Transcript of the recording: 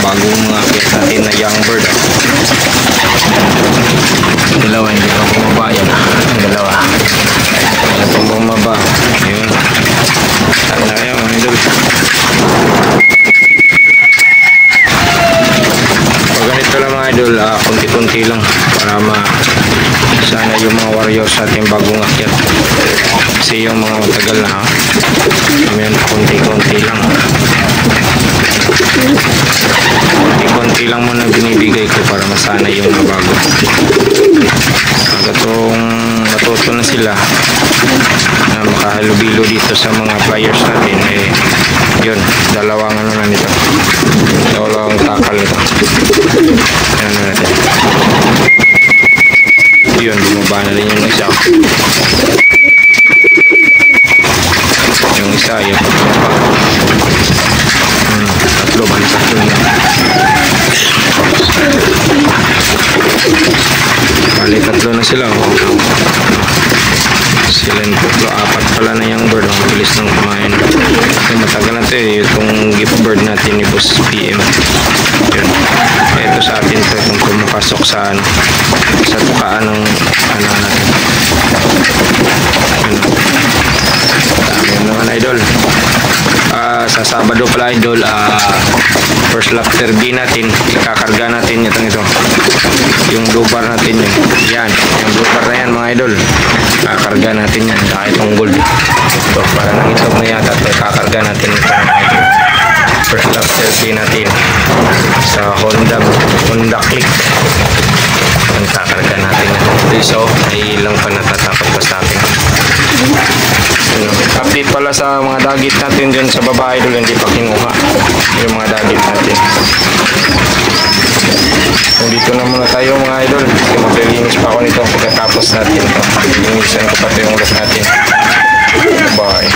bagong mga kit natin na young bird. Dalawa, hindi pa bumaba yan. Ang dalawa. Wala pang bumaba. Yun. Saan na kaya mga idol? Pag ganito lang mga idol, kunti-kunti lang para sana yung mga warriors natin bagong akyat. Kasi yung mga matagal na ayan, konti-konti lang konti-konti lang muna binibigay ko para masana yung mga bago. Hanggatong matuto na sila na makahalubilo dito sa mga players natin, yun, dalawang ano na nito, dalawang takal nito. Ano natin, yun, bumaba na rin yung isa. Yung isa, yun, tatlo ba? Tatlo na. Bali, tatlo na sila. Sila yung tatlo, apat pala na yung bird. Ang bilis nang kumain. Yung matagal na ito itong gift bird natin ni Boss PM. Yun. Ito sa atin ito, itong pumapasok sa tukaan ng ano natin. Yun naman idol. Sa Sabado pala idol, first lap derby natin, ikakarga natin ito yung blue bar natin yun. Yan, yung blue bar na yan mga idol, kakarga natin yan, saka itong gold ito, para nangisog na yata ito, kakarga natin ito mga idol. First lap derby natin sa Honda Click, ang kakarga natin yan. So ay ilang pa natatapat pa sa atin. Update pala sa mga dagit natin dyan sa baba idol, hindi pa kinuha yung mga dagit natin. So, dito na muna tayo mga idol, kasi maglilinis pa ako nito pagkatapos natin ito. Linisan ko pa ito yung ulit natin. Bye.